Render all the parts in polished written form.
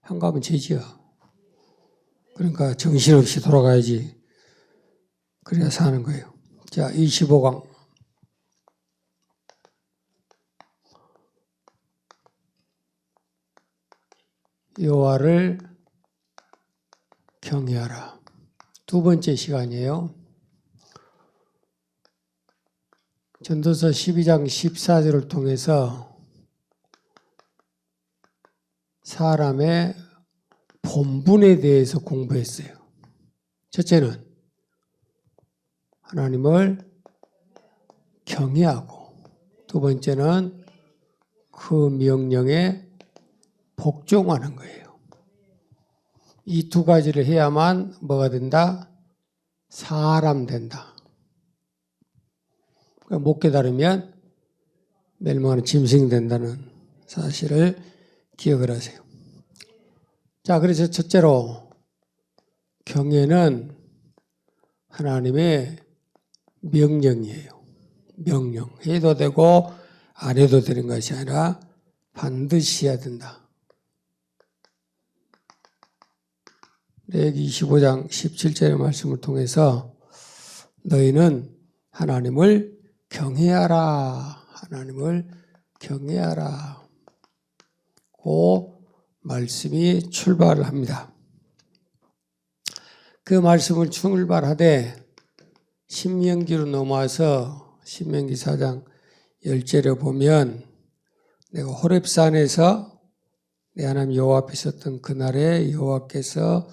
한가하면 죄지야. 그러니까 정신없이 돌아가야지. 그래야 사는 거예요. 자, 25강. 여호와를 경외하라. 두 번째 시간이에요. 전도서 12장 14절을 통해서 사람의 본분에 대해서 공부했어요. 첫째는 하나님을 경외하고, 두 번째는 그 명령에 복종하는 거예요. 이 두 가지를 해야만 뭐가 된다? 사람 된다. 못 깨달으면 멸망하는 짐승이 된다는 사실을 기억을 하세요. 자, 그래서 첫째로 경외는 하나님의 명령이에요. 명령. 해도 되고 안 해도 되는 것이 아니라 반드시 해야 된다. 레위기 25장 17절의 말씀을 통해서 너희는 하나님을 경외하라. 하나님을 경외하라. 그 말씀이 출발을 합니다. 그 말씀을 출발하되 신명기로 넘어와서 신명기 4장 10절에 보면 내가 호렙산에서 내 하나님 여호와 앞에 있었던 그날에 여호와께서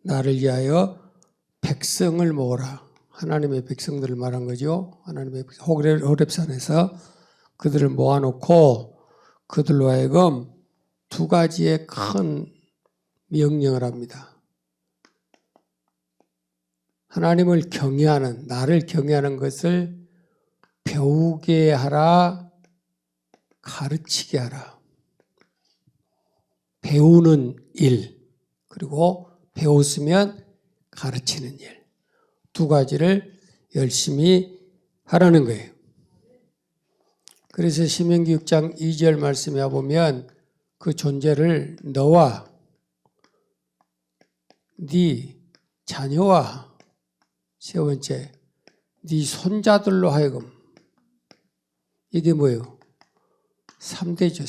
나를 위하여 백성을 모으라. 하나님의 백성들을 말한 거죠. 하나님의 호렙산에서 그들을 모아놓고 그들로 하여금 두 가지의 큰 명령을 합니다. 하나님을 경외하는, 나를 경외하는 것을 배우게 하라, 가르치게 하라. 배우는 일, 그리고 배웠으면 가르치는 일. 두 가지를 열심히 하라는 거예요. 그래서 신명기 6장 2절 말씀에 보면 그 존재를 너와 네 자녀와 세 번째 네 손자들로 하여금, 이게 뭐예요? 3대죠.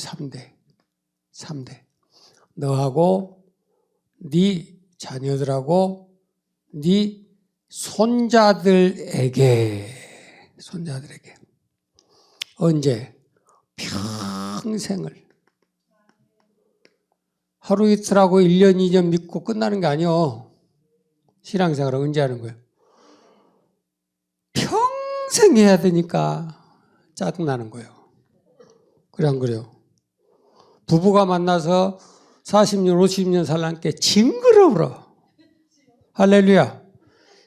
3대. 너하고 네 자녀들하고 네 손자들에게 언제? 평생을. 하루 이틀하고 1년 2년 믿고 끝나는 게 아니요. 신앙생활을 언제 하는 거예요? 평생 해야 되니까 짜증나는 거예요. 그래 안 그래요? 부부가 만나서 40년 50년 살라니까 징그러워. 할렐루야.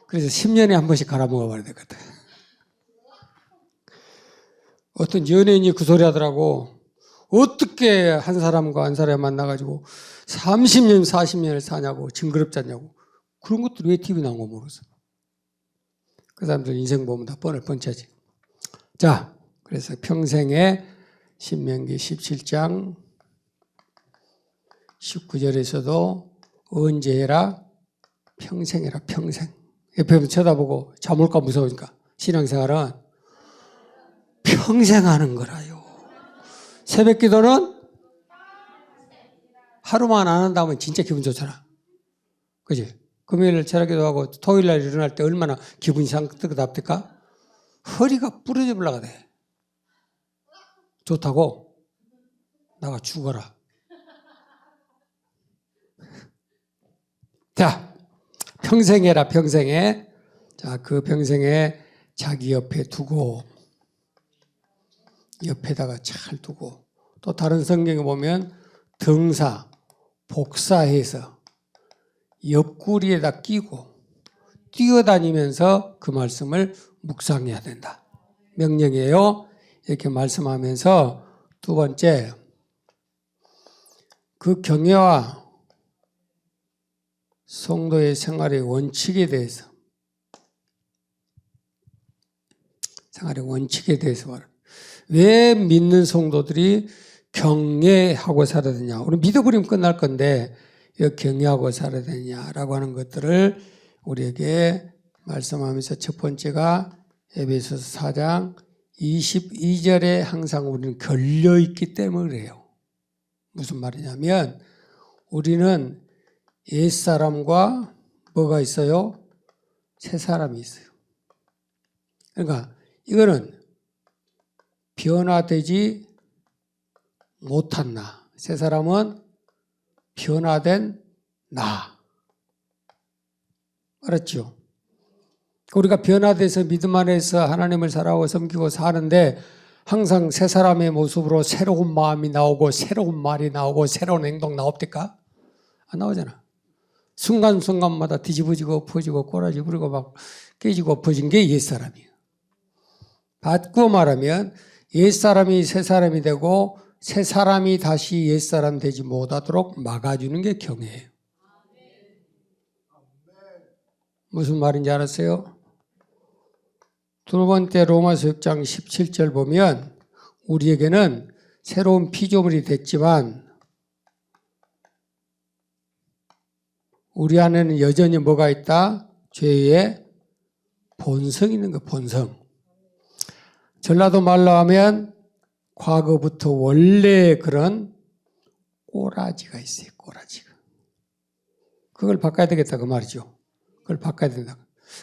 그래서 10년에 한 번씩 갈아먹어 봐야 되거든. 어떤 연예인이 그 소리 하더라고. 어떻게 한 사람과 한 사람이 만나가지고 30년 40년을 사냐고, 징그럽지 않냐고. 그런 것들이 왜 TV 나온 거 모르겠어. 그 사람들 인생 보면 다 뻔을 뻔차지. 자, 그래서 평생에 신명기 17장 19절에서도 언제 해라? 평생 해라, 평생. 옆에 쳐다보고 잠올까 무서우니까. 신앙생활은 평생 하는 거라요. 새벽 기도는 하루만 안 한다면 진짜 기분 좋잖아. 그지? 금요일 철학 기도하고 토요일 날 일어날 때 얼마나 기분이 상뜨겁답니까? 허리가 부러져 올라가 돼. 좋다고? 나가 죽어라. 자, 평생해라, 평생에. 자, 그 평생에 자기 옆에 두고, 옆에다가 잘 두고, 또 다른 성경에 보면 등사, 복사해서 옆구리에다 끼고 뛰어다니면서 그 말씀을 묵상해야 된다. 명령이에요. 이렇게 말씀하면서 두 번째, 그 경외와 성도의 생활의 원칙에 대해서 말합니다. 왜 믿는 성도들이 경외하고 살아야 되냐. 우리 믿어버리면 끝날 건데 경외하고 살아야 되냐라고 하는 것들을 우리에게 말씀하면서 첫 번째가 에베소서 4장 22절에 항상 우리는 걸려있기 때문에 그래요. 무슨 말이냐면 우리는 옛사람과 뭐가 있어요? 새사람이 있어요. 그러니까 이거는 변화되지 못한 나. 새사람은 변화된 나. 알았죠? 우리가 변화돼서 믿음 안에서 하나님을 사랑하고 섬기고 사는데 항상 새 사람의 모습으로 새로운 마음이 나오고 새로운 말이 나오고 새로운 행동 나옵니까? 안 나오잖아. 순간순간마다 뒤집어지고 엎어지고 꼬라지 부리고 막 깨지고 엎어진 게 옛사람이에요. 바꾸어 말하면 옛사람이 새사람이 되고 새사람이 다시 옛사람 되지 못하도록 막아주는 게 경외예요. 무슨 말인지 알았어요? 두 번째 로마서 6장 17절 보면 우리에게는 새로운 피조물이 됐지만 우리 안에는 여전히 뭐가 있다? 죄의 본성이 있는 거, 본성. 전라도 말로 하면 과거부터 원래 그런 꼬라지가 있어요, 꼬라지가. 그걸 바꿔야 되겠다, 그 말이죠. 그걸 바꿔야 된다.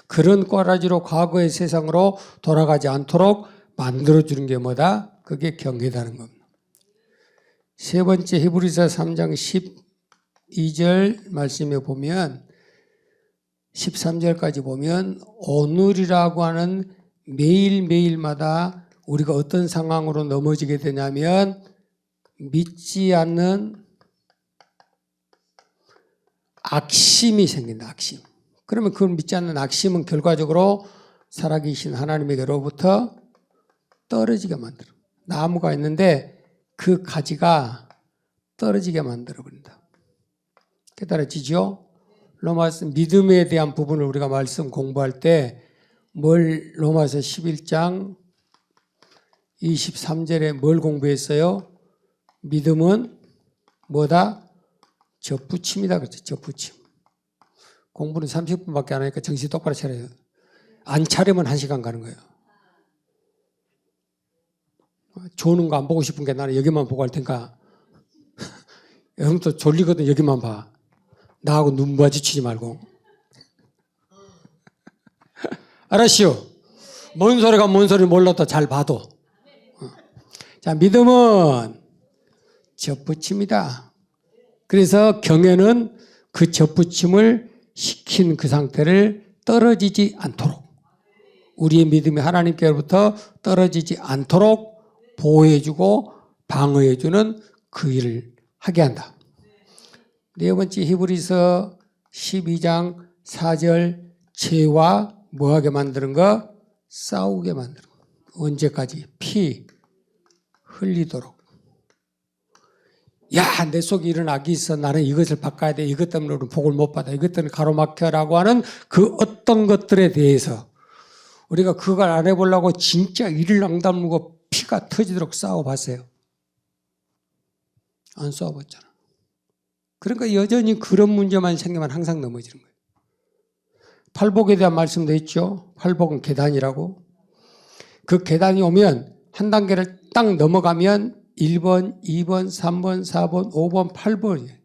그런 꼬라지로 과거의 세상으로 돌아가지 않도록 만들어주는 게 뭐다? 그게 경계다는 겁니다. 세 번째 히브리서 3장 12절 말씀에 보면 13절까지 보면 오늘이라고 하는 매일매일마다 우리가 어떤 상황으로 넘어지게 되냐면 믿지 않는 악심이 생긴다. 악심. 그러면 그걸 믿지 않는 악심은 결과적으로 살아계신 하나님에게로부터 떨어지게 만들어. 나무가 있는데 그 가지가 떨어지게 만들어버린다. 깨달아지죠? 로마서 믿음에 대한 부분을 우리가 말씀 공부할 때 로마서 11장 23절에 뭘 공부했어요? 믿음은 뭐다? 접붙임이다. 그랬죠. 접붙임. 공부는 30분밖에 안 하니까 정신 똑바로 차려요. 안 차리면 1시간 가는 거예요. 조는 거 안 보고 싶은 게 나는 여기만 보고 할 테니까 형도 졸리거든. 여기만 봐. 나하고 눈 마주치지 말고. 알았시오? 뭔 소리가 뭔 소리 몰라도 잘 봐도. 자, 믿음은 접붙임이다. 그래서 경외는 그 접붙임을 시킨 그 상태를 떨어지지 않도록 우리의 믿음이 하나님께로부터 떨어지지 않도록 보호해주고 방어해주는 그 일을 하게 한다. 네 번째 히브리서 12장 4절 죄와 뭐하게 만드는 거? 싸우게 만드는 거. 언제까지? 피 흘리도록. 야, 내 속에 이런 악이 있어. 나는 이것을 바꿔야 돼. 이것 때문에 우리는 복을 못 받아. 이것 때문에 가로막혀라고 하는 그 어떤 것들에 대해서 우리가 그걸 안 해보려고 진짜 이를 앙다물고 피가 터지도록 싸워봤어요. 안 싸워봤잖아. 그러니까 여전히 그런 문제만 생기면 항상 넘어지는 거예요. 팔복에 대한 말씀도 있죠. 팔복은 계단이라고. 그 계단이 오면 한 단계를 딱 넘어가면 1번, 2번, 3번, 4번, 5번, 8번이에요.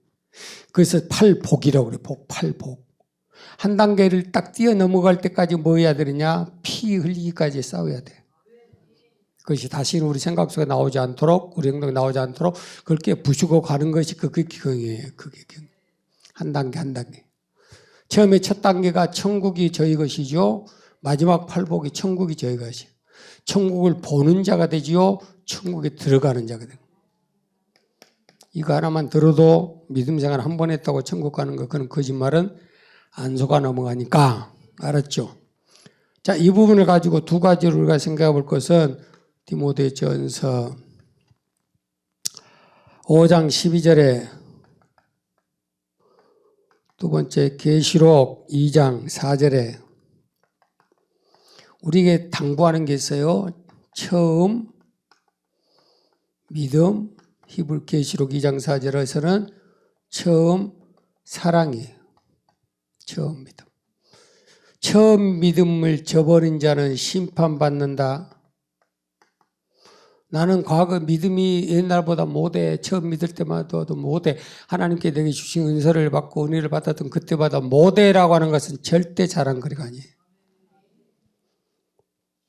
그래서 팔복이라고 그래요. 팔복. 한 단계를 딱 뛰어 넘어갈 때까지 뭐 해야 되느냐? 피 흘리기까지 싸워야 돼. 그것이 다시는 우리 생각 속에 나오지 않도록, 우리 행동에 나오지 않도록 그렇게 부수고 가는 것이 그게 경이에요. 그게 경. 한 단계 한 단계. 처음에 첫 단계가 천국이 저희 것이죠. 마지막 팔복이 천국이 저희 것이에요. 천국을 보는 자가 되지요. 천국에 들어가는 자가 되고. 이거 하나만 들어도 믿음 생활 한 번 했다고 천국 가는 거 그건 거짓말은 안 속아 넘어가니까. 알았죠? 자, 이 부분을 가지고 두 가지로 우리가 생각해 볼 것은 디모데전서 5장 12절에 두 번째 계시록 2장 4절에 우리에게 당부하는 게 있어요. 처음 믿음, 히브리 계시록 2장 4절에서는 처음 사랑이에요. 처음 믿음. 처음 믿음을 저버린 자는 심판받는다. 나는 과거 믿음이 옛날보다 못해. 처음 믿을 때마다 못해. 하나님께 내게 주신 은사를 받고 은혜를 받았던 그때보다 못해라고 하는 것은 절대 자랑거리가 아니에요.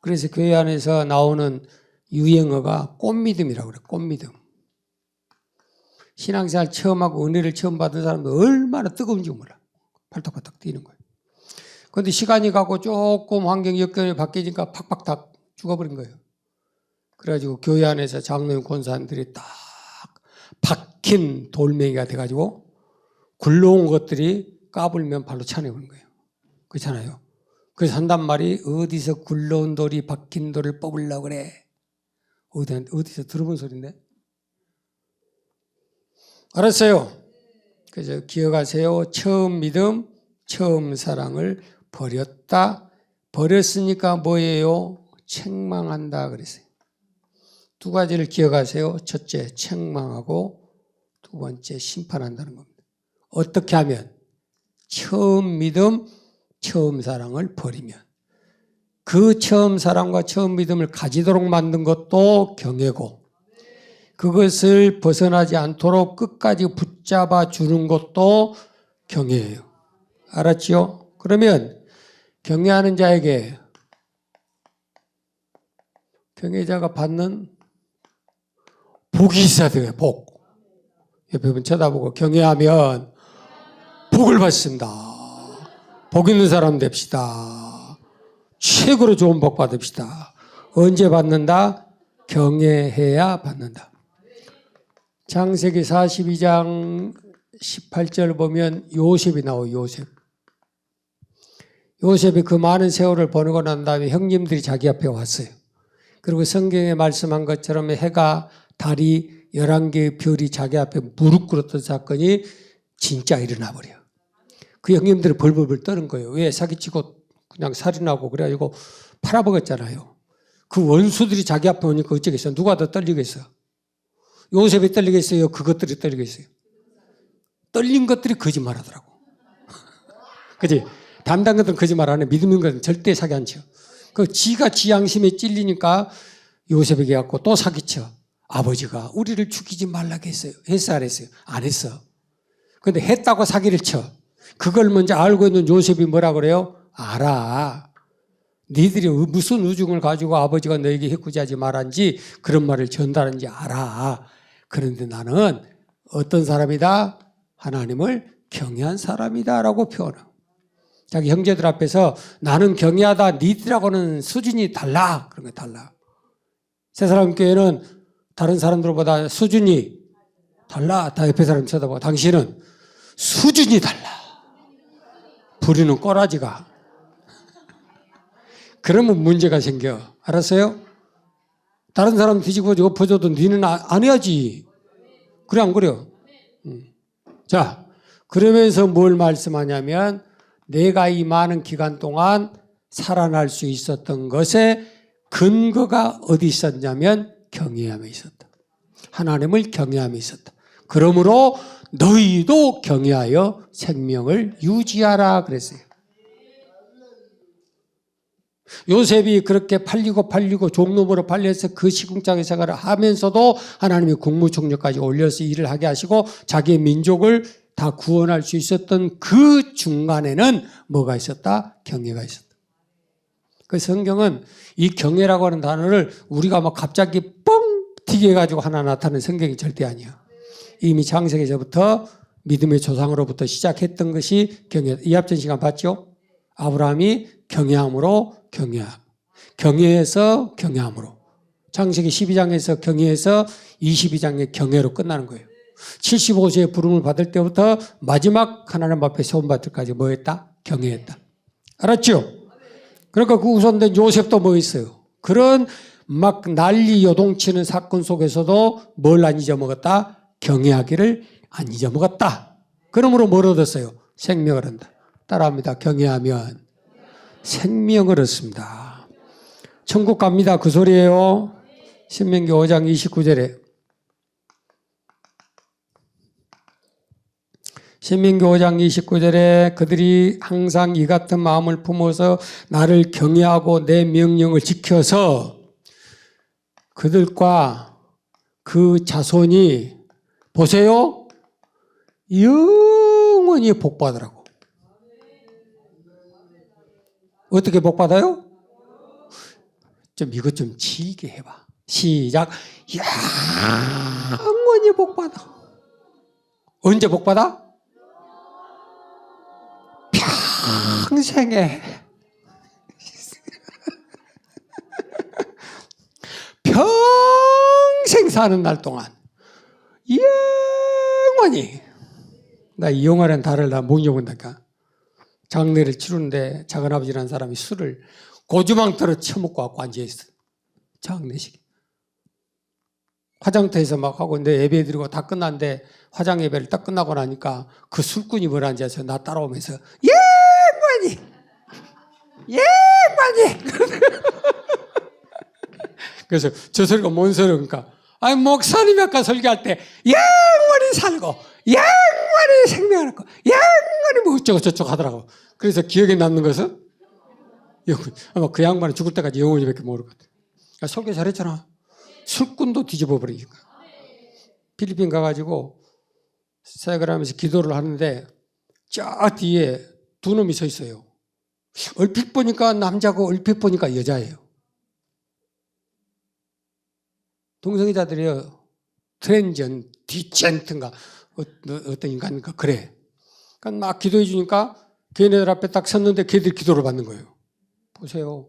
그래서 교회 안에서 나오는 유행어가 꽃믿음이라고 그래요. 꽃믿음. 신앙생활 처음 하고 은혜를 처음 받은 사람도 얼마나 뜨거운지 몰라. 팔떡팔떡 뛰는 거예요. 그런데 시간이 가고 조금 환경 여건이 바뀌니까 팍팍 다 죽어버린 거예요. 그래가지고 교회 안에서 장로님 권사님들이 딱 박힌 돌멩이가 돼가지고 굴러온 것들이 까불면 발로 차내버린 거예요. 그렇잖아요. 그래서 한단 말이 어디서 굴러온 돌이 박힌 돌을 뽑으려고 그래. 어디서 들어본 소리인데? 알았어요. 그래서 기억하세요. 처음 믿음, 처음 사랑을 버렸다. 버렸으니까 뭐예요? 책망한다 그랬어요. 두 가지를 기억하세요. 첫째, 책망하고 두 번째, 심판한다는 겁니다. 어떻게 하면? 처음 믿음, 처음 사랑을 버리면. 그 처음 사랑과 처음 믿음을 가지도록 만든 것도 경애고 그것을 벗어나지 않도록 끝까지 붙잡아 주는 것도 경애예요. 알았지요? 그러면 경애하는 자에게 경애자가 받는 복이 있어야 돼요. 복. 옆에 분 쳐다보고 경애하면 복을 받습니다. 복 있는 사람 됩시다. 최고로 좋은 복 받읍시다. 언제 받는다? 경애해야 받는다. 창세기 42장 18절 보면 요셉이 나와요. 요셉. 요셉이 그 많은 세월을 보내고 난 다음에 형님들이 자기 앞에 왔어요. 그리고 성경에 말씀한 것처럼 해가 달이 11개의 별이 자기 앞에 무릎 꿇었던 사건이 진짜 일어나 버려. 그 형님들이 벌벌벌 떠는 거예요. 왜? 사기치고 그냥 살인하고 그래가지고 팔아먹었잖아요. 그 원수들이 자기 앞에 오니까 어쩌겠어요? 누가 더 떨리겠어요? 요셉이 떨리겠어요? 그것들이 떨리겠어요? 떨린 것들이 거짓말 하더라고. 그치? 담당 것들은 거짓말 안 해. 믿는 것은 절대 사기 안 쳐. 지가 지 양심에 찔리니까 요셉에게 갖고 또 사기쳐. 아버지가 우리를 죽이지 말라고 했어요. 했어, 안 했어요? 안 했어. 근데 했다고 사기를 쳐. 그걸 먼저 알고 있는 요셉이 뭐라 그래요? 알아. 니들이 무슨 우중을 가지고 아버지가 너에게 해코지하지 말았는지 그런 말을 전달하는지 알아. 그런데 나는 어떤 사람이다? 하나님을 경외한 사람이다 라고 표현하고 자기 형제들 앞에서 나는 경외하다. 니들하고는 수준이 달라. 그런 게 달라. 새사랑교회는 다른 사람들보다 수준이 달라. 다 옆에 사람 쳐다보고 당신은 수준이 달라. 부리는 꼬라지가. 그러면 문제가 생겨. 알았어요? 다른 사람 뒤집어 엎어줘도 니는 안 해야지. 그래 안 그래요? 자, 그러면서 뭘 말씀하냐면 내가 이 많은 기간 동안 살아날 수 있었던 것에 근거가 어디 있었냐면 경외함에 있었다. 하나님을 경외함에 있었다. 그러므로 너희도 경외하여 생명을 유지하라 그랬어요. 요셉이 그렇게 팔리고 종놈으로 팔려서 그 시궁창의 생활을 하면서도 하나님이 국무총리까지 올려서 일을 하게 하시고 자기의 민족을 다 구원할 수 있었던 그 중간에는 뭐가 있었다? 경외가 있었다. 그 성경은 이 경외라고 하는 단어를 우리가 막 갑자기 뻥 튀게 해가지고 하나 나타나는 성경이 절대 아니야. 이미 창세기서부터 믿음의 조상으로부터 시작했던 것이 경외. 이 앞전 시간 봤죠? 아브라함이 경외함으로 경외함. 경외에서 경외함으로. 창세기 12장에서 경외에서 22장의 경외로 끝나는 거예요. 75세의 부름을 받을 때부터 마지막 하나님 앞에 세움받을 때까지 뭐 했다? 경외했다. 알았죠? 그러니까 그 우선된 요셉도 뭐 있어요? 그런 막 난리 요동치는 사건 속에서도 뭘 안 잊어먹었다? 경외하기를 안 잊어먹었다. 그러므로 뭘 얻었어요? 생명을 얻는다. 따라합니다. 경외하면 생명을 얻습니다. 천국 갑니다. 그 소리예요. 신명기 5장 29절에 신명기 5장 29절에 그들이 항상 이 같은 마음을 품어서 나를 경외하고 내 명령을 지켜서 그들과 그 자손이 보세요. 영원히 복받으라고. 어떻게 복받아요? 좀 이것 좀 지게 해봐. 시작. 영원히 복받아. 언제 복받아? 평생에. 평생 사는 날 동안 영원히. 나 이 영화라는 달을 나 못 잊어본다니까. 장례를 치르는데 작은아버지라는 사람이 술을 고주망터로 처먹고 갖고 앉아있어. 장례식. 화장터에서 막 하고 내 예배 드리고 다 끝났는데 화장 예배를 딱 끝나고 나니까 그 술꾼이 뭐라 앉아서 나 따라오면서 영원히 그래서 저 소리가 뭔 소리입니까? 아니 목사님이 아까 설교할 때 영원히 살고 영원히 생명할 거 영원히 뭐 어쩌고 저쩌고 하더라고. 그래서 기억에 남는 것은 아마 그 양반은 죽을 때까지 영원히밖에 모를 것 같아. 그러니까 설교 잘했잖아. 술꾼도 뒤집어 버리니까. 필리핀 가가지고 사역을 하면서 기도를 하는데 저 뒤에 두 놈이 서 있어요. 얼핏 보니까 남자고 얼핏 보니까 여자예요. 동성애자들이요. 트랜전, 디젠트인가 어떤 인간인가 그래. 그러니까 막 기도해 주니까 걔네들 앞에 딱 섰는데 걔들이 기도를 받는 거예요. 보세요.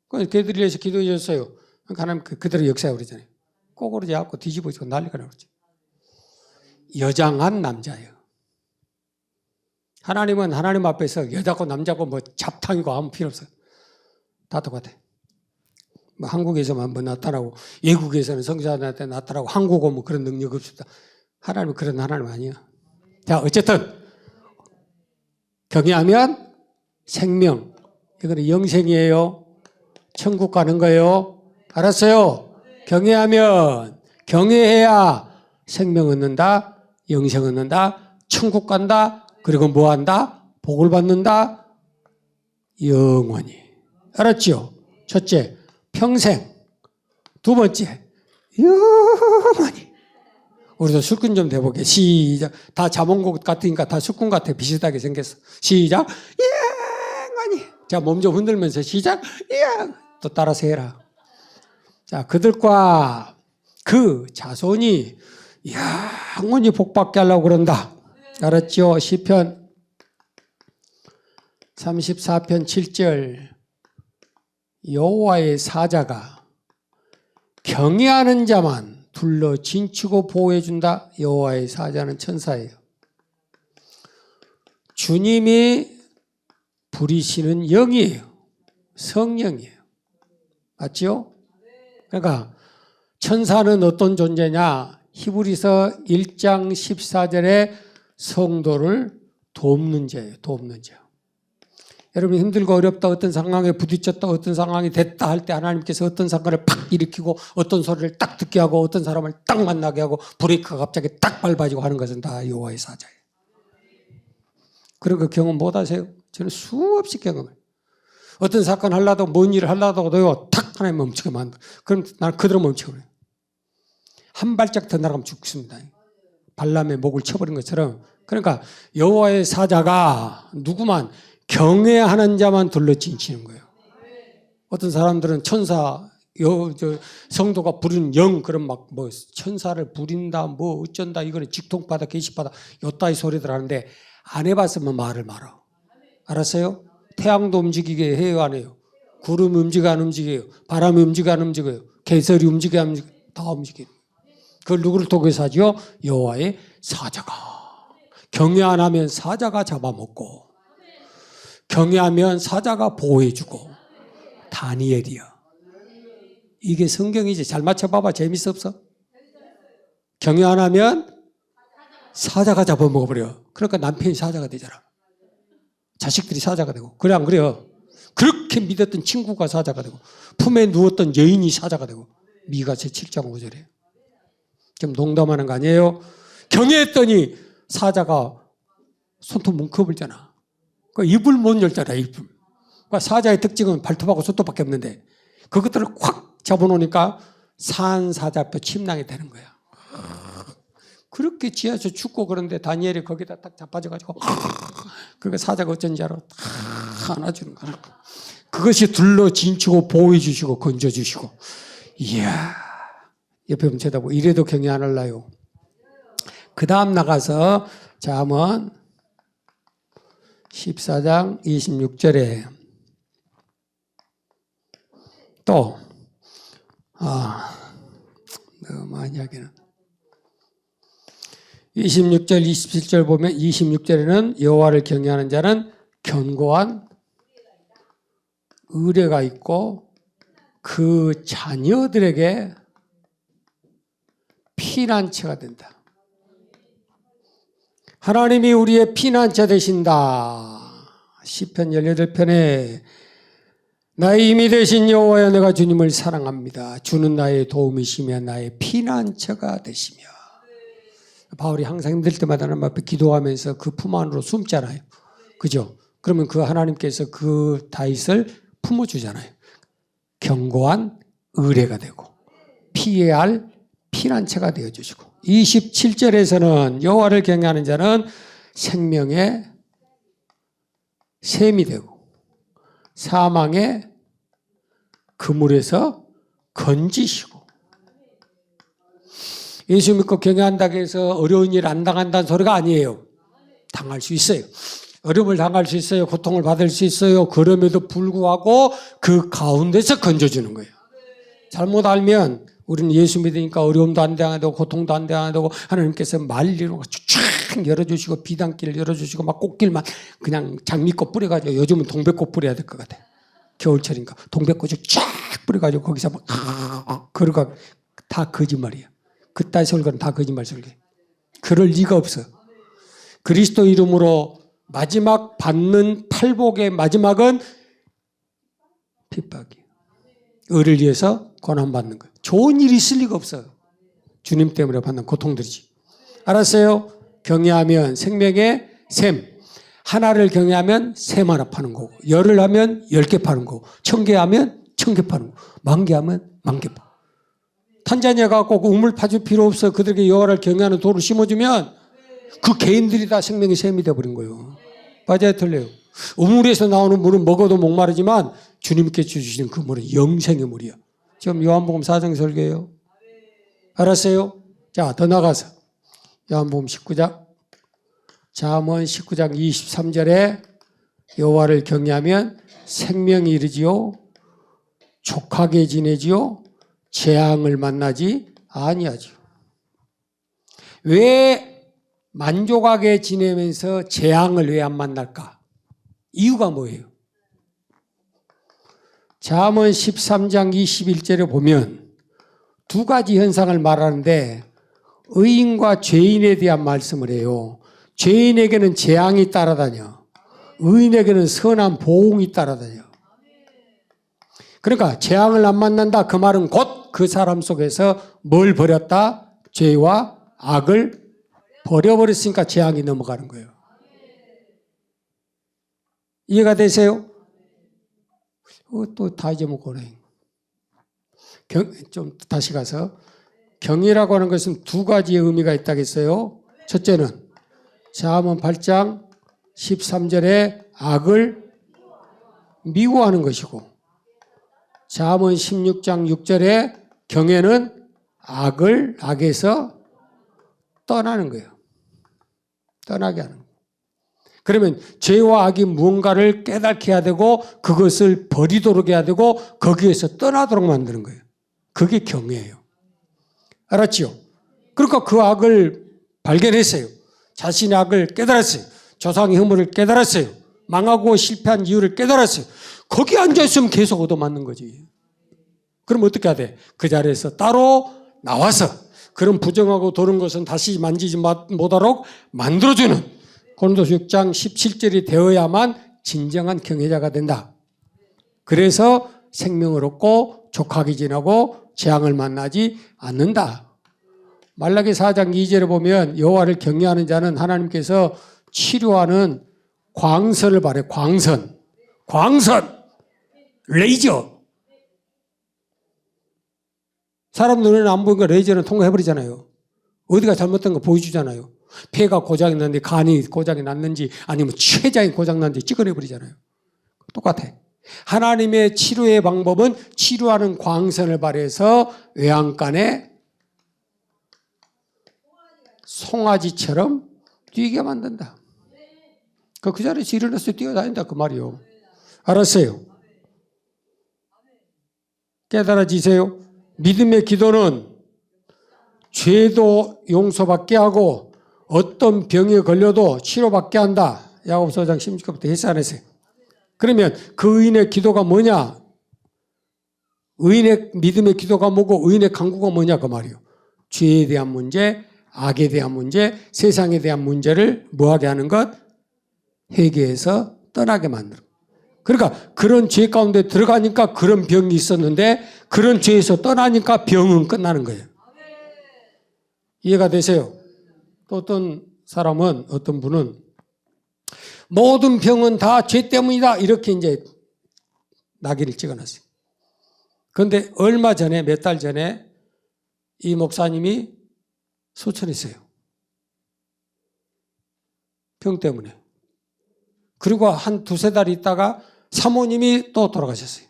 그래서 걔들이 위해서 기도해 줬어요. 그러니까 하나님 그대로 역사해 그러잖아요. 꼬그러져 갖고 뒤집어지고 난리가 나죠. 여장한 남자예요. 하나님은 하나님 앞에서 여자고 남자고 뭐 잡탕이고 아무 필요 없어요. 다 똑같아. 뭐 한국에서만 뭐 나타나고 외국에서는 성자한테 나타나고 한국어 뭐 그런 능력 없습니다. 하나님은 그런 하나님 아니에요. 자, 어쨌든 경외하면 생명. 이거는 영생이에요. 천국 가는 거예요. 알았어요? 경외하면 경외해야 생명 얻는다. 영생 얻는다. 천국 간다. 그리고 뭐 한다? 복을 받는다. 영원히. 알았죠? 첫째, 평생. 두 번째, 영원히. 우리도 술꾼 좀 돼보게. 시작. 다 자몽국 같으니까 다 술꾼 같아. 비슷하게 생겼어. 시작. 영원히. 자, 몸 좀 흔들면서 시작. 또 따라서 해라. 자, 그들과 그 자손이 영원히 복받게 하려고 그런다. 알았죠? 시편 34편 7절. 여호와의 사자가 경외하는 자만 둘러 진치고 보호해준다. 여호와의 사자는 천사예요. 주님이 부리시는 영이에요. 성령이에요. 맞죠? 그러니까 천사는 어떤 존재냐? 히브리서 1장 14절에 성도를 돕는 자예요. 돕는 자. 여러분이 힘들고 어렵다, 어떤 상황에 부딪혔다, 어떤 상황이 됐다 할 때 하나님께서 어떤 사건을 팍 일으키고 어떤 소리를 딱 듣게 하고 어떤 사람을 딱 만나게 하고 브레이크가 갑자기 딱 밟아지고 하는 것은 다 여호와의 사자예요. 그런 거 경험 못 하세요? 저는 수없이 경험을. 어떤 사건 하려고 뭔 일을 하려고 탁 하나님 멈추게 만들어. 그럼 나는 그대로 멈춰버려요. 한 발짝 더 나가면 죽습니다. 발람의 목을 쳐버린 것처럼. 그러니까 여호와의 사자가 누구만 경외하는 자만 둘러진치는 거예요. 어떤 사람들은 천사, 성도가 부른 영, 그런 막 뭐 천사를 부린다, 뭐 어쩐다, 이거는 직통받아, 계시받아, 요따위 소리들 하는데 안 해봤으면 말을 말아. 알았어요? 태양도 움직이게 해요, 안 해요? 구름 움직여 안 움직여요? 바람이 움직여 안 움직여요? 개설이 움직여 안 움직여요? 다 움직여요. 그걸 누구를 통해서 하죠? 여호와의 사자가. 경외 안 하면 사자가 잡아먹고, 경외하면 사자가 보호해주고. 다니엘이야. 이게 성경이지. 잘 맞춰봐봐. 재밌어 없어? 경외 안 하면 사자가 잡아먹어버려. 그러니까 남편이 사자가 되잖아. 자식들이 사자가 되고. 그래 안 그래요? 그렇게 믿었던 친구가 사자가 되고 품에 누웠던 여인이 사자가 되고. 미가 제7장 5절에. 좀 농담하는 거 아니에요? 경외했더니 사자가 손톱 뭉쳐불잖아. 그 입을 못 열잖아, 입을. 그러니까 사자의 특징은 발톱하고 손톱밖에 없는데 그것들을 확 잡아놓으니까 산사자뼈 침낭이 되는 거야. 그렇게 지하철 춥고 그런데 다니엘이 거기다 딱 자빠져가지고 그러니까 사자가 어쩐지 알아? 다 안아주는 거야. 그것이 둘러 진치고 보호해주시고 건져주시고. 이야, 옆에 보면 쳐다보고 이래도 경외 안 할라요. 그 다음 나가서 잠언 14장 26절에 또 너무 많이 하기는 26절 27절 보면 26절에는 여호와를 경외하는 자는 견고한 의뢰가 있고 그 자녀들에게 피난처가 된다. 하나님이 우리의 피난처 되신다. 시편 18편에 나의 힘이 되신 여호와여 내가 주님을 사랑합니다. 주는 나의 도움이시며 나의 피난처가 되시며. 바울이 항상 힘들 때마다 하나님 앞에 기도하면서 그 품 안으로 숨잖아요. 그죠? 그러면 그 하나님께서 그 다윗을 품어주잖아요. 견고한 의뢰가 되고 피해야 할 피난처가 되어주시고 27절에서는 여호와를 경외하는 자는 생명의 샘이 되고 사망의 그물에서 건지시고 예수 믿고 경외한다고 해서 어려운 일 안 당한다는 소리가 아니에요. 당할 수 있어요. 어려움을 당할 수 있어요. 고통을 받을 수 있어요. 그럼에도 불구하고 그 가운데서 건져주는 거예요. 잘못 알면 우리는 예수 믿으니까 어려움도 안 당하고 고통도 안 당하고 하나님께서 말리로 쫙 열어주시고 비단길 열어주시고 막 꽃길만 그냥 장미꽃 뿌려가지고 요즘은 동백꽃 뿌려야 될 것 같아요. 겨울철이니까 동백꽃을 쫙 뿌려가지고 거기서 막 그러가 다 거짓말이야. 그따위 설교는 다 거짓말 설교. 그럴 리가 없어. 그리스도 이름으로 마지막 받는 팔복의 마지막은 핍박이에요. 의를 위해서 고난받는 거예요. 좋은 일이 있을 리가 없어요. 주님 때문에 받는 고통들이지. 알았어요? 경외하면 생명의 샘. 하나를 경외하면 샘 하나 파는 거고, 열을 하면 10개 파는 거고, 1000개 하면 1000개 파는 거고, 10,000개 하면 10,000개 파는 거고. 탄자니아가 꼭 우물 파줄 필요 없어. 그들에게 여호와를 경외하는 돌을 심어주면 그 개인들이 다 생명의 샘이 되어버린 거예요. 맞아요, 틀려요. 우물에서 나오는 물은 먹어도 목마르지만 주님께 주시는 그 물은 영생의 물이야. 지금 요한복음 4장 설교예요. 알았어요? 자, 더 나가서 요한복음 19장 잠언 19장 23절에 여호와를 경외하면 생명이 이르지요 족하게 지내지요 재앙을 만나지 아니하지요. 왜 만족하게 지내면서 재앙을 왜 안 만날까? 이유가 뭐예요? 잠언 13장 21절에 보면 두 가지 현상을 말하는데 의인과 죄인에 대한 말씀을 해요. 죄인에게는 재앙이 따라다녀. 의인에게는 선한 보응이 따라다녀. 그러니까 재앙을 안 만난다. 그 말은 곧 그 사람 속에서 뭘 버렸다? 죄와 악을 버려버렸으니까 재앙이 넘어가는 거예요. 이해가 되세요? 또 다 잊어먹고네. 좀 다시 가서 경이라고 하는 것은 두 가지의 의미가 있다겠어요. 첫째는 잠언 8장 13절에 악을 미워하는 것이고 잠언 16장 6절에 경애는 악에서 떠나는 거예요. 떠나게 하는 거예요. 그러면 죄와 악이 무언가를 깨닫게 해야 되고 그것을 버리도록 해야 되고 거기에서 떠나도록 만드는 거예요. 그게 경애예요. 알았지요? 그러니까 그 악을 발견했어요. 자신의 악을 깨달았어요. 조상의 허물을 깨달았어요. 망하고 실패한 이유를 깨달았어요. 거기 앉아있으면 계속 얻어맞는 거지. 그럼 어떻게 해야 돼? 그 자리에서 따로 나와서 그런 부정하고 도른 것은 다시 만지지 못하도록 만들어주는 고린도서 6장 17절이 되어야만 진정한 경외자가 된다. 그래서 생명을 얻고 족하게 지나고 재앙을 만나지 않는다. 말라기 4장 2절에 보면 여호와를 경외하는 자는 하나님께서 치료하는 광선을 발해. 광선. 레이저. 사람 눈에는 안 보이니까 레이저는 통과해버리잖아요. 어디가 잘못된 거 보여주잖아요. 폐가 고장이 났는지, 간이 고장이 났는지, 아니면 췌장이 고장 났는지 찍어내버리잖아요. 똑같아. 하나님의 치료의 방법은 치료하는 광선을 발해서 외양간에 송아지처럼 뛰게 만든다. 그 자리에서 일어나서 뛰어다닌다 그 말이요. 알았어요? 깨달아지세요? 믿음의 기도는 죄도 용서받게 하고 어떤 병에 걸려도 치료받게 한다. 야고보서 5장 16절부터 했어 안 했어요? 그러면 그 의인의 기도가 뭐냐? 의인의 믿음의 기도가 뭐고 의인의 간구가 뭐냐 그 말이요. 죄에 대한 문제, 악에 대한 문제, 세상에 대한 문제를 뭐하게 하는 것? 회개해서 떠나게 만드는 것. 그러니까 그런 죄 가운데 들어가니까 그런 병이 있었는데 그런 죄에서 떠나니까 병은 끝나는 거예요. 이해가 되세요? 또 어떤 사람은, 어떤 분은 모든 병은 다 죄 때문이다 이렇게 이제 낙인을 찍어놨어요. 그런데 얼마 전에, 몇 달 전에 이 목사님이 소천했어요. 병 때문에. 그리고 한 두세 달 있다가 사모님이 또 돌아가셨어요.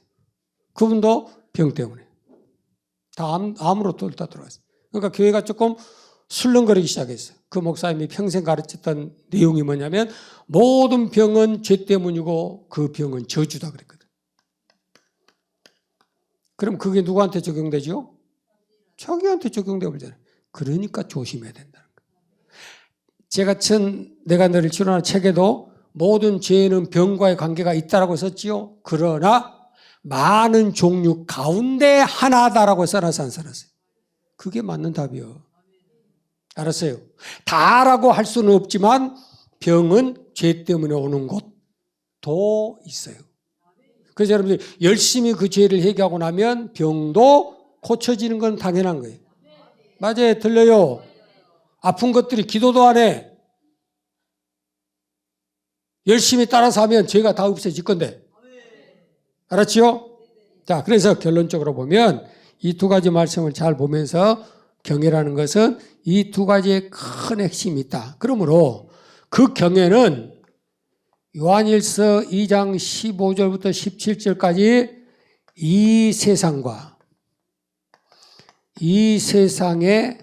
그분도 병 때문에. 다 암으로 또 돌아갔어요. 그러니까 교회가 조금 술렁거리기 시작했어요. 그 목사님이 평생 가르쳤던 내용이 뭐냐면 모든 병은 죄 때문이고 그 병은 저주다 그랬거든. 그럼 그게 누구한테 적용되죠? 자기한테 적용되어 버리잖아요. 그러니까 조심해야 된다는 거예요. 내가 너를 치료하는 책에도 모든 죄는 병과의 관계가 있다라고 썼지요. 그러나 많은 종류 가운데 하나다라고 써놔서 안 써놨어요. 그게 맞는 답이요. 알았어요? 다라고 할 수는 없지만 병은 죄 때문에 오는 곳도 있어요. 그래서 여러분들 열심히 그 죄를 해결하고 나면 병도 고쳐지는 건 당연한 거예요. 맞아요. 들려요. 아픈 것들이 기도도 안 해. 열심히 따라서 하면 죄가 다 없어질 건데. 알았지요? 자, 그래서 결론적으로 보면 이 두 가지 말씀을 잘 보면서 경애라는 것은 이 두 가지의 큰 핵심이 있다. 그러므로 그 경애는 요한일서 2장 15절부터 17절까지 이 세상과 이 세상에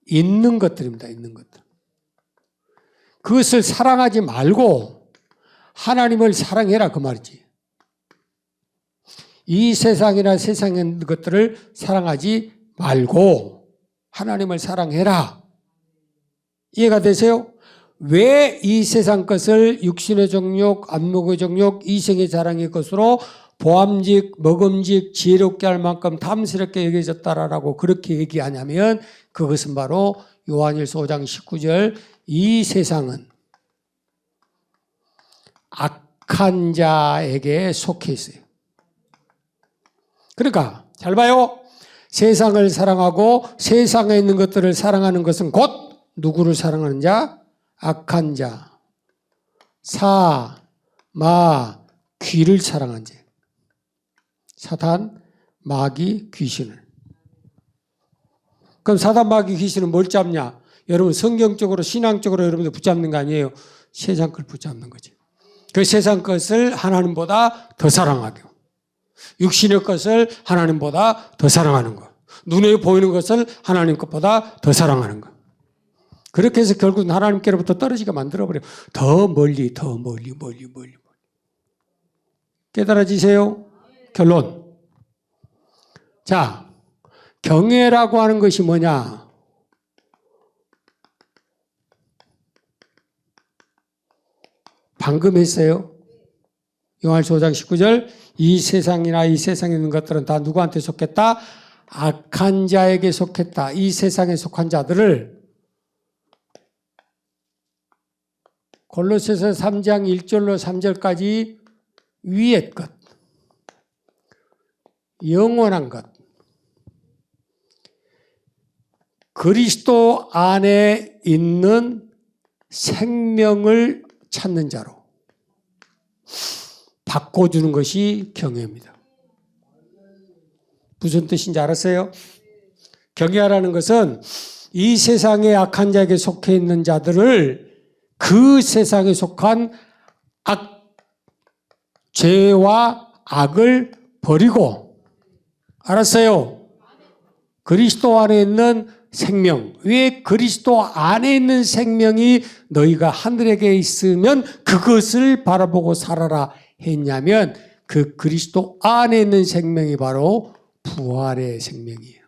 있는 것들입니다. 있는 것들. 그것을 사랑하지 말고 하나님을 사랑해라 그 말이지. 이 세상이나 세상에 있는 것들을 사랑하지 말고 하나님을 사랑해라. 이해가 되세요? 왜 이 세상 것을 육신의 정욕, 안목의 정욕, 이생의 자랑의 것으로 보암직, 먹음직, 지혜롭게 할 만큼 탐스럽게 여겨졌다라고 그렇게 얘기하냐면 그것은 바로 요한일서 5장 19절 이 세상은 악한 자에게 속해 있어요. 그러니까 잘 봐요. 세상을 사랑하고 세상에 있는 것들을 사랑하는 것은 곧 누구를 사랑하는 자? 악한 자, 사, 마, 귀를 사랑한 자. 사탄, 마귀, 귀신을. 그럼 사탄, 마귀, 귀신은 뭘 잡냐? 여러분 성경적으로 신앙적으로 여러분들 붙잡는 거 아니에요. 세상 걸 붙잡는 거지. 그 세상 것을 하나님보다 더 사랑하고 육신의 것을 하나님보다 더 사랑하는 거. 눈에 보이는 것을 하나님 것보다 더 사랑하는 거. 그렇게 해서 결국 하나님께로부터 떨어지게 만들어버려요. 더 멀리. 깨달아지세요? 결론. 자, 경애라고 하는 것이 뭐냐? 방금 했어요. 요한일서 5장 19절 이 세상이나 이 세상에 있는 것들은 다 누구한테 속했다? 악한 자에게 속했다. 이 세상에 속한 자들을 골로새서 3장 1절로 3절까지 위의 것, 영원한 것, 그리스도 안에 있는 생명을 찾는 자로 바꿔주는 것이 경외입니다. 무슨 뜻인지 알았어요? 경외하라는 것은 이 세상의 악한 자에게 속해 있는 자들을 그 세상에 속한 죄와 악을 버리고, 알았어요? 그리스도 안에 있는 생명. 왜 그리스도 안에 있는 생명이 너희가 하늘에게 있으면 그것을 바라보고 살아라 했냐면, 그 그리스도 안에 있는 생명이 바로 부활의 생명이에요.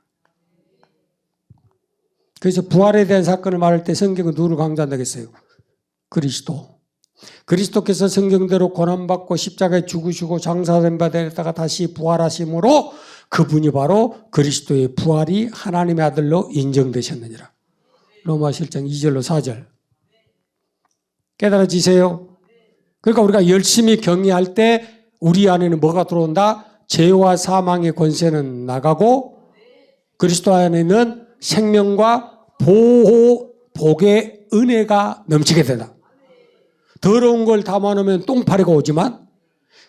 그래서 부활에 대한 사건을 말할 때 성경은 누구를 강조한다겠어요? 그리스도. 그리스도께서 성경대로 고난받고 십자가에 죽으시고 장사된 바 되었다가 다시 부활하심으로 그분이 바로 그리스도의 부활이 하나님의 아들로 인정되셨느니라. 로마서 1장 2절로 4절. 깨달아지세요? 그러니까 우리가 열심히 경외할 때 우리 안에는 뭐가 들어온다? 죄와 사망의 권세는 나가고 그리스도 안에는 생명과 복의 은혜가 넘치게 된다. 더러운 걸 담아놓으면 똥파리가 오지만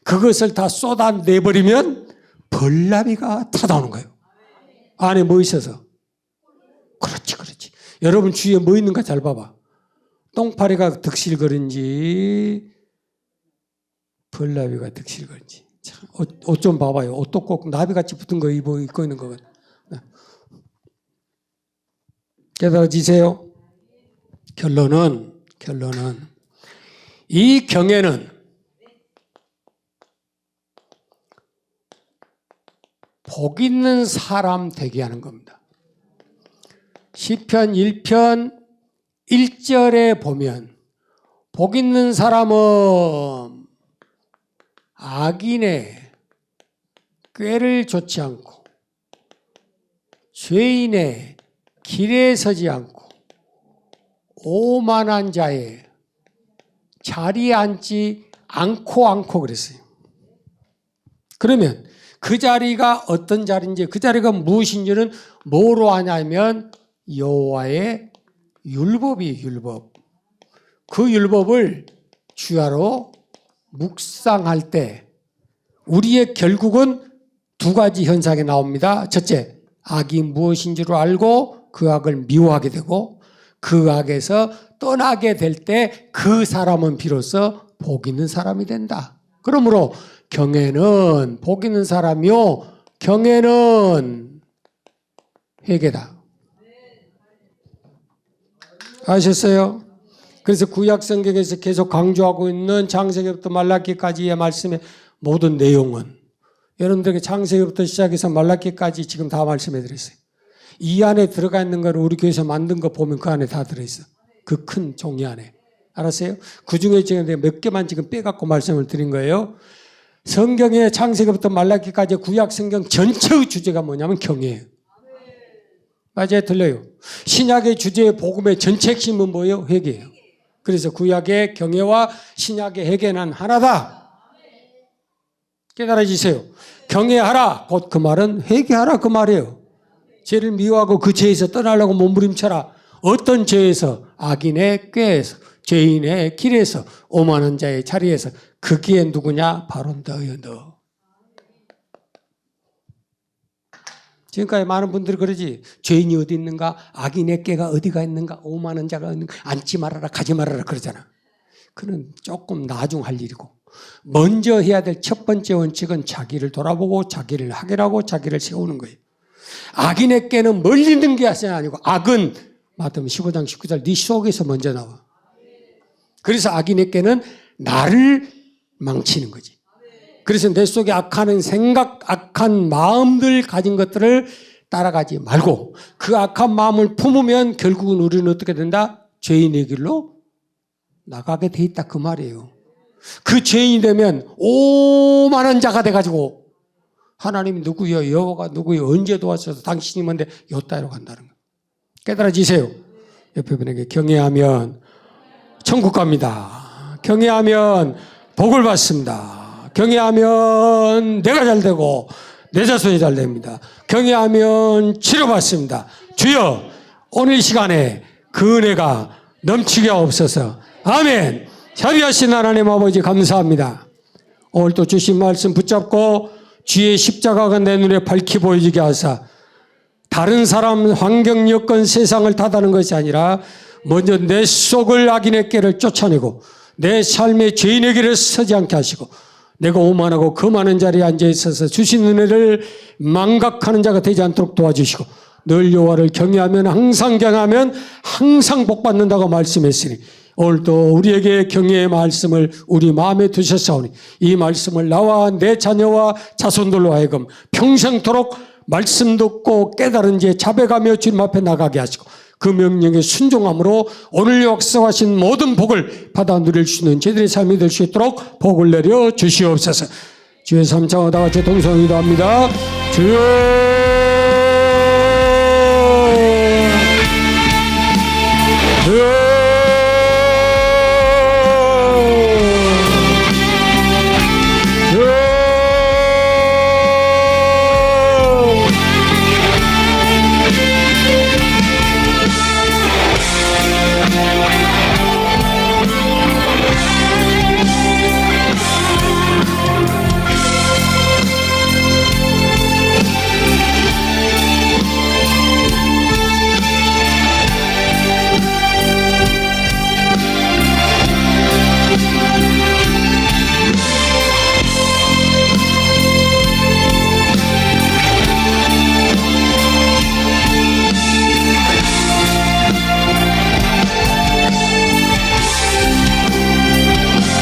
그것을 다 쏟아내버리면 벌나비가 타다오는 거예요. 안에 뭐 있어서? 그렇지. 여러분 주위에 뭐 있는가 잘 봐봐. 똥파리가 득실거린지 벌나비가 득실거린지. 옷 좀 봐봐요. 옷도 꼭 나비같이 붙은 거 입고 있는 거. 깨달아지세요? 결론은 이 경애는 복 있는 사람 되게 하는 겁니다. 시편 1편 1절에 보면 복 있는 사람은 악인의 꾀를 좇지 않고 죄인의 길에 서지 않고 오만한 자의 자리에 앉지 않고 그랬어요. 그러면 그 자리가 어떤 자리인지, 그 자리가 무엇인지는 뭐로 하냐면 여호와의 율법이에요. 율법. 그 율법을 주야로 묵상할 때 우리의 결국은 두 가지 현상이 나옵니다. 첫째, 악이 무엇인지를 알고 그 악을 미워하게 되고 그 악에서 떠나게 될 때 그 사람은 비로소 복 있는 사람이 된다. 그러므로 경외는 복 있는 사람이요, 경외는 회개다. 아셨어요? 그래서 구약 성경에서 계속 강조하고 있는 창세기부터 말라기까지의 말씀의 모든 내용은 여러분들에게 창세기부터 시작해서 말라기까지 지금 다 말씀해 드렸어요. 이 안에 들어가 있는 거를 우리 교회에서 만든 거 보면 그 안에 다 들어있어. 그 큰 종이 안에. 알았어요? 그 중에 지금 몇 개만 지금 빼갖고 말씀을 드린 거예요. 성경의 창세기부터 말라기까지 구약 성경 전체의 주제가 뭐냐면 경외예요. 맞아요? 들려요? 신약의 주제의 복음의 전체 핵심은 뭐예요? 회개예요. 그래서 구약의 경외와 신약의 회개는 하나다. 깨달아지세요? 경외하라. 곧 그 말은 회개하라 그 말이에요. 죄를 미워하고 그 죄에서 떠나려고 몸부림쳐라. 어떤 죄에서? 악인의 꾀에서, 죄인의 길에서, 오만한 자의 자리에서. 그게 누구냐? 바로 너요, 너. 지금까지 많은 분들이 그러지. 죄인이 어디 있는가? 악인의 꾀가 어디가 있는가? 오만한 자가 있는가? 앉지 말아라, 가지 말아라 그러잖아. 그는 조금 나중 할 일이고, 먼저 해야 될 첫 번째 원칙은 자기를 돌아보고 자기를 하게라고 자기를 세우는 거예요. 악인의 꾀는 멀리 있는 게 아니고 악은 마태복음 15장 19절 네 속에서 먼저 나와. 그래서 악인의 꾀는 나를 망치는 거지. 그래서 내 속에 악한 생각, 악한 마음들 가진 것들을 따라가지 말고 그 악한 마음을 품으면 결국은 우리는 어떻게 된다? 죄인의 길로 나가게 돼 있다 그 말이에요. 그 죄인이 되면 오만한 자가 돼가지고 하나님이 누구요? 여호와가 누구요? 언제 도와줘서 당신이 뭔데 요 따위로 간다는 거예요. 깨달아지세요? 옆에 분에게 경외하면 천국 갑니다. 경외하면 복을 받습니다. 경외하면 내가 잘 되고 내 자손이 잘 됩니다. 경외하면 치료받습니다. 주여 오늘 이 시간에 그 은혜가 넘치게 하옵소서. 아멘. 자비하신 하나님 아버지 감사합니다. 오늘 또 주신 말씀 붙잡고 주의 십자가가 내 눈에 밝히 보이게 하사 다른 사람, 환경, 여건, 세상을 탓하는 것이 아니라 먼저 내 속을 악인의 깨를 쫓아내고 내 삶의 죄인의 길을 서지 않게 하시고 내가 오만하고 그 많은 자리에 앉아 있어서 주신 은혜를 망각하는 자가 되지 않도록 도와주시고 늘 여호와를 경외하면 항상 복받는다고 말씀했으니 오늘도 우리에게 경외의 말씀을 우리 마음에 두셨사오니 이 말씀을 나와 내 자녀와 자손들로 하여금 평생토록 말씀 듣고 깨달은 지 자백하며 주님 앞에 나가게 하시고 그 명령에 순종함으로 오늘 역사하신 모든 복을 받아 누릴 수 있는 저희들의 삶이 될 수 있도록 복을 내려 주시옵소서. 주의 삼창을 다 같이 동성으로 기도합니다. 주여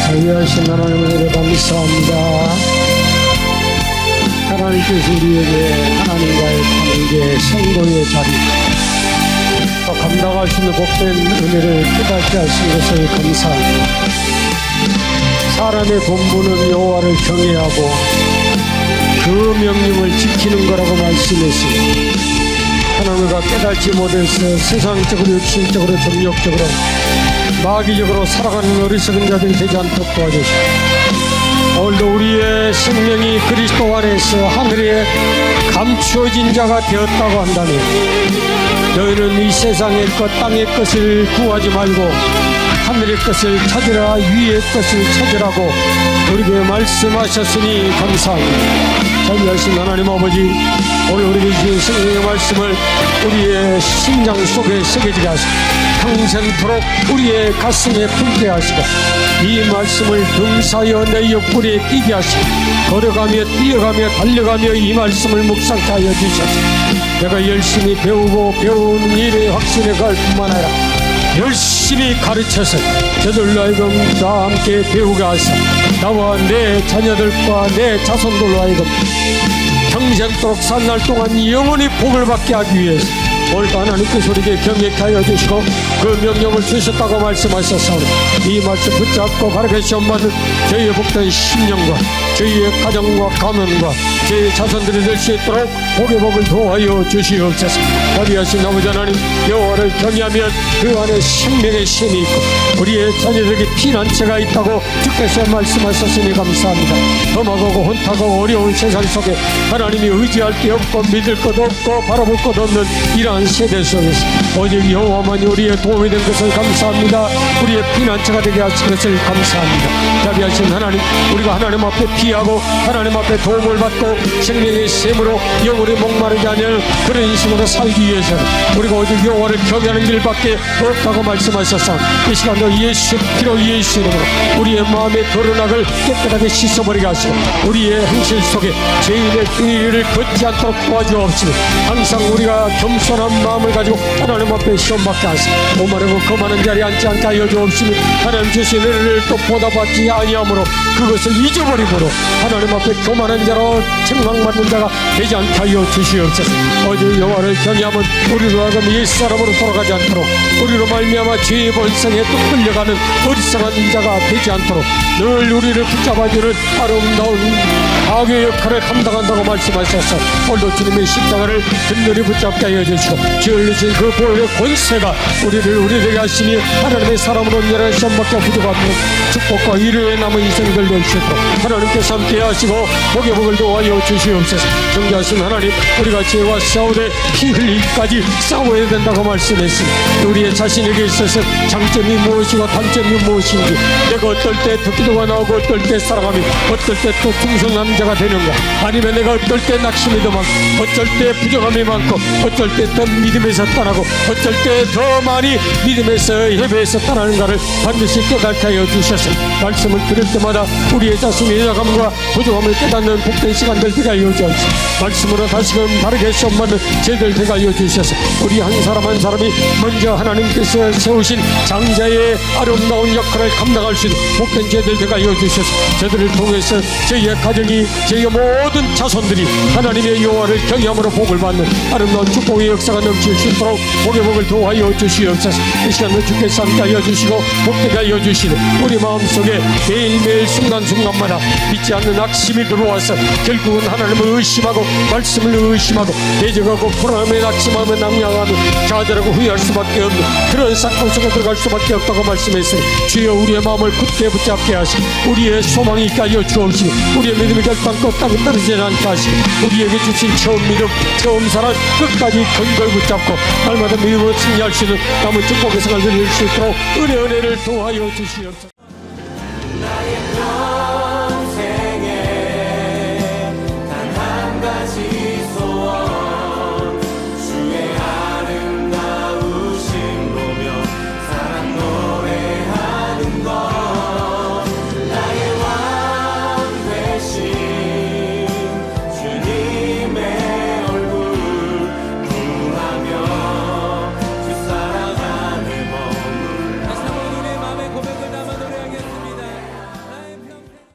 자비하신 하나님을 은혜를 감사합니다. 하나님께서 우리에게 하나님과의 관계, 성도의 자리, 또 감당할 수 있는 복된 은혜를 깨닫게 하신 것을 감사합니다. 사람의 본분은 여호와를 경외하고 그 명령을 지키는 거라고 말씀했습니다. 하나님과 깨닫지 못해서 세상적으로, 육신적으로, 정욕적으로, 마귀적으로 살아가는 어리석은 자들이 되지 않도록 도와주시고 오늘도 우리의 생명이 그리스도 안에서 하늘에 감추어진 자가 되었다고 한다면 너희는 이 세상의 것, 땅의 것을 구하지 말고 하늘의 것을 찾으라, 위의 것을 찾으라고 우리에게 말씀하셨으니 감사합니다. 자비하신 하나님 아버지, 오늘 우리에게 주신 성령의 말씀을 우리의 심장 속에 새겨지게 하시고 평생토록 우리의 가슴에 품게 하시고 이 말씀을 등사여 내 옆구리에 끼게 하시고 걸어가며 뛰어가며 달려가며 이 말씀을 묵상케 하여 주셔서 내가 열심히 배우고 배우는 일에 확신에 갈 뿐만 아니라 열심히 가르쳐서 저들로 하여금 다 함께 배우게 하사 나와 내 자녀들과 내 자손들로 하여금 평생토록 산 날 동안 영원히 복을 받게 하기 위해서 오늘도 하나님께서 우리에게 경외케 하여 주시고 그 명령을 주셨다고 말씀하셨사오니 이 말씀 붙잡고 바르게 시험받은 저희의 복된 심령과 저희의 가정과 가문과 저희의 자손들이 될 수 있도록 복의 복을 도하여 주시옵소서. 자비하신 아버지 하나님, 여호와를 경외하면 그 안에 생명의 샘이 있고 우리의 자녀들에게 피난처가 있다고 주께서 말씀하셨으니 감사합니다. 험하고 혼탁하고 어려운 세상 속에 하나님이 의지할 게 없고 믿을 것 없고 바라볼 것 없는 이러한 세대 속에서 오직 여호와만이 우리의 도움이 된 것을 감사합니다. 우리의 피난처가 되게 하신 것을 감사합니다. 자비하신 하나님, 우리가 하나님 앞에 피하고 하나님 앞에 도움을 받고 생명의 샘으로 영원히 목마르지 않을 그런 인생으로 살기 위해서는 우리가 오직 여호와를 경외하는 길밖에 없다고 말씀하셨사오니 이 시간도 예수 피로 예수 이름으로 우리의 마음의 더러운 악을 깨끗하게 씻어버리게 하시고 우리의 행실 속에 죄인의 비리를 걷지 않도록 도와주옵시고 항상 우리가 겸손한 마음을 가지고 하나님 앞에 시험받게 하시고 오만하고 거만한 자리에 앉지 않게 하여 주옵시며 하나님 주신 은혜를 또 보답받지 아니하므로 그것을 잊어버리므로 하나님 앞에 교만한 자로 책망받는 자가 되지 않게 하여 주시옵소서. 어제 여호와를 경외하면 우리로 하여금 옛사람으로 돌아가지 않도록 우리로 말미암아 죄의 본성에 또 끌려가는 어리석은 자가 되지 않도록 늘 우리를 붙잡아주는 아름다운 악의 역할을 감당한다고 말씀하셨어. 오늘도 주님의 십자가를 든든히 붙잡게 하여 주시고 주시고 지을리신 그 보혈의 권세가 우리에게 하시니 하나님의 사람으로 온전한 시험밖에 부족하고 축복과 위로의 남은 인생들 되시도록 하나님께서 함께 하시고 복의 복을 도와여 주시옵소서. 존귀하신 하나님, 우리가 죄와 싸우되 피 흘리기까지 싸워야 된다고 말씀했으니 우리의 자신에게 있어서 장점이 무엇이고 단점이 무엇인지, 내가 어떨 때 덕기도가 나오고 어떨 때 사랑하며 어떨 때 또 충성 남자가 되는가, 아니면 내가 어떨 때 낙심이 더 많고 어쩔 때 부정함이 많고 어쩔 때 더 믿음에서 떠나고 어쩔 때 더 많이 믿음에서 예배에서 떠나는가를 반드시 깨닫게 하여 주셔서 말씀을 들을 때마다 우리의 자신의 약함과 부족함을 깨닫는 복된 시간들 되게 하여 주옵소서. 말씀으로 다시금 바르게 시험받는 제들 되게 하여 주셔서 우리 한 사람 한 사람이 먼저 하나님께서 세우신 장자의 아름다운 역할을 감당할 수 있는 복된 제들 되게 하여 주셔서 저들을 통해서 저희의 가정이, 저희의 모든 자손들이 하나님의 여호와를 경외함으로 복을 받는 아름다운 축복의 역사가 넘칠 수 있도록 복의 복을 도와여 주시옵소서. 이 시간도 주께서 함께하여 주시고 복되게 하여 주시는 우리 마음속에 매일매일 순간순간마다 믿지 않는 낙심이 들어와서 결국은 하나님을 의심하고 말씀을 의심하고 대적하고 불안함에 낙심하며 낭양하며 좌절하고 후회할 수밖에 없는 그런 사건 속에 들어갈 수밖에 없다고 말씀했으니 주여 우리의 마음을 굳게 붙잡게 하시고 우리의 소망이 있게 하여 주옵시고 우리의 믿음이 결단코 땅에 떨어지지 않게 하시고 우리에게 주신 처음 믿음, 처음 사랑 끝까지 건걸 붙잡고 날마다 믿음으로 승리할 수 있는 남은 축복의 생활을 누릴 수 있도록 은혜를 도와여 주시옵소서. 나의 평생에 단 한 가지